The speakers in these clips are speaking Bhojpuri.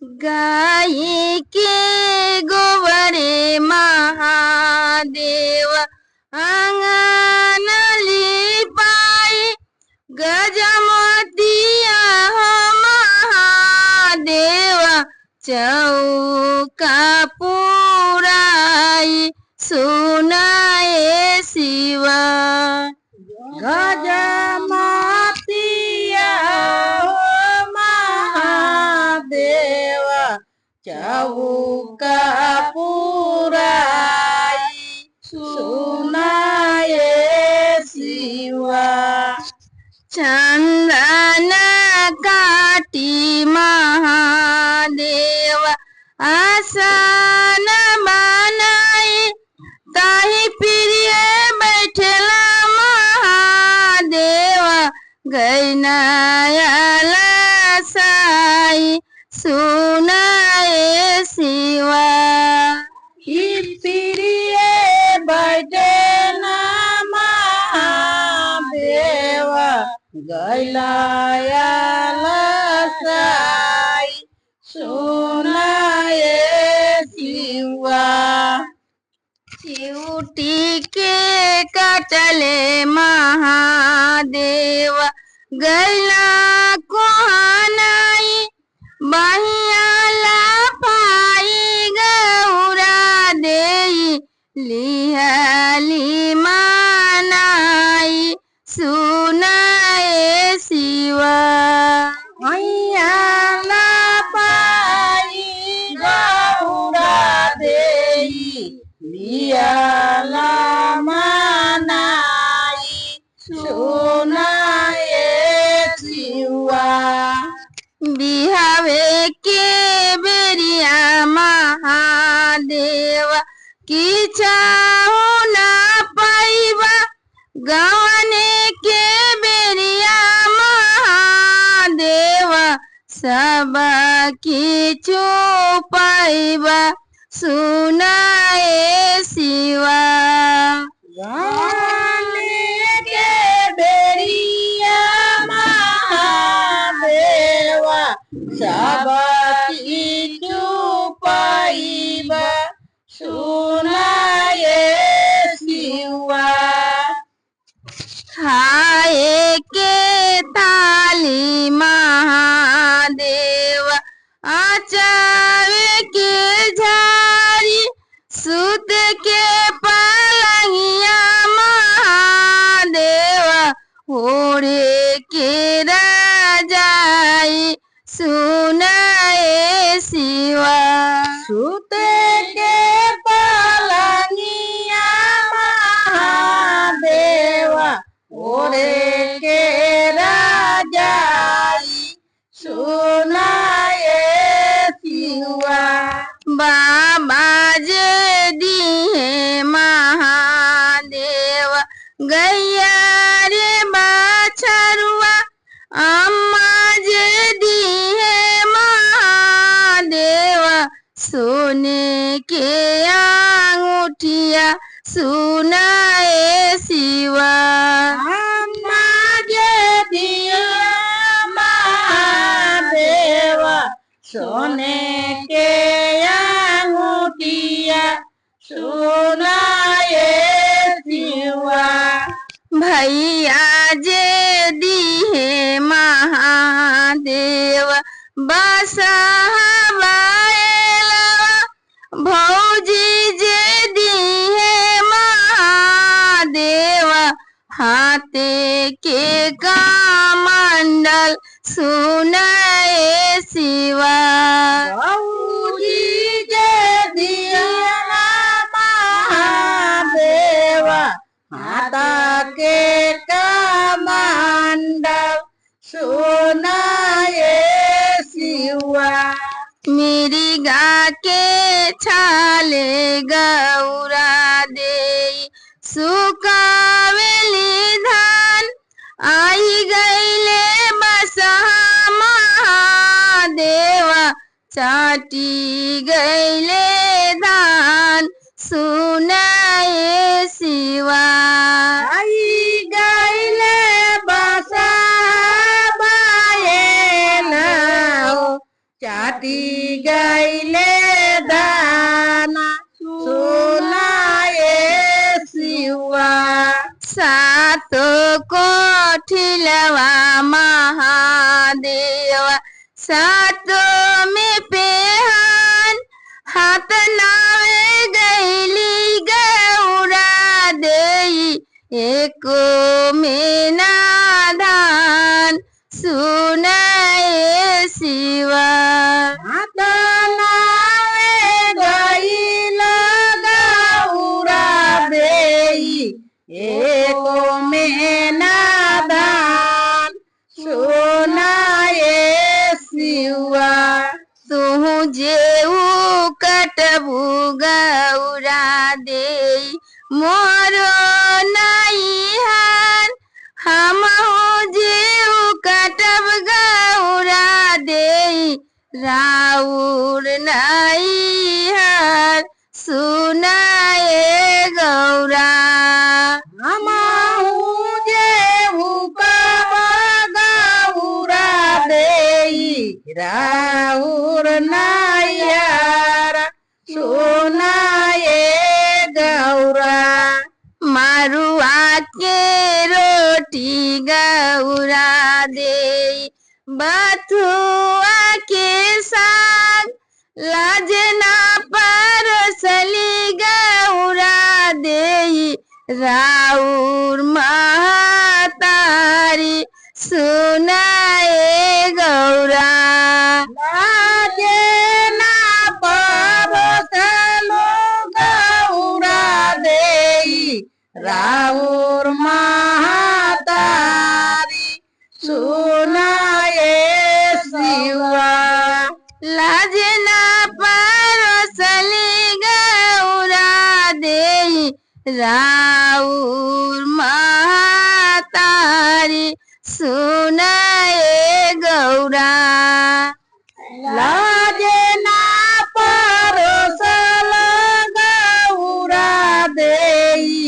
गाई के गोबरे महादेव आंगन लिपाई गजमतिया हो महादेव चौका पुराई सुनाए शिवा गजमतिया हो महादेव चौका पुराई सुनाए शिवा चंदन काटी महादेव आसन बनाई ताही प्रिय बैठला महादेव गैनायल साई सुनाए शिवा प्रिय बैठना महादेव गैलायल साई सुनाए शिवा चिउटी के कटले महादेव गैला कोहनाई बहिया लापाई गौरा देई लिहली मानाई सुनाए शिवा गौरा देई लियाला मनाई सुनाए शिवा बिहावे के बेरिया महादेव की चाहो ना पाइबा गवने के बेरिया महादेव सब की चुपाइबा सुनाए शिवा गाने के बेरिया महादेव सब की चुपाइबा सुनाए शिवा खाए के थाली महादेव आचावे के झारी सूत के पलंगिया महादेव ओढ़े के राजाई सुनाए शिवा सूते के पलंगिया महादेव ओढ़े के राजाई सुनाए शिवा बाबा जे दिहे महादेव गैया रे बाछरुआ अम्मा जे दिहे महादेव सोने के अंगूठिया सुनाए शिवा अम्मा जे दिया महादेव सोने के अंगूठिया सुनाए शिवा भैया जे दिहे महादेव बसहबाएलवा भौजी जे दिहे महादेव हाथे के कमंडल सुनाए शिवा भौजी जे दिया महादेव हाथा के कमंडल सुनाए शिवा मिरिगा के छाले गौरा देई सुकावेली धान आई गईले बसहा महादेव चाटी गईले धान सुनाए शिवा आई गईले बसा बाए ना चाट चाटी गईले दाना सुनाए शिवा सात कोठिलवा महादेव सात में पेहन हाथ नावे गैली गौरा देई एक में नादान सुनाए शिवा हाथ नावे गईल गौरा देई एको में नादान सुनाए शिवा तुहु जेऊ कटबू गौरा देई मोरो नाई हान हम जेऊ कटब गौरा देई राउर नाई हान सुनाए गौरा हमाहू जे हुकम गौरा देई राउर नायार सुनाए गौरा मारुआ के रोटी गौरा देई बथुआ के साग लाजना परसली गौरा देई राउर महतारी सुनाए गौरा लाजे ना परसलो गौरा देई राउर महतारी सुनाए शिवा लाजना परसली गौरा देई राउर महतारी सुनाए गौरा लाजे ना परसल गौरा देई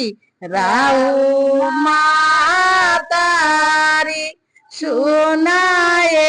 राउर महतारी सुनाए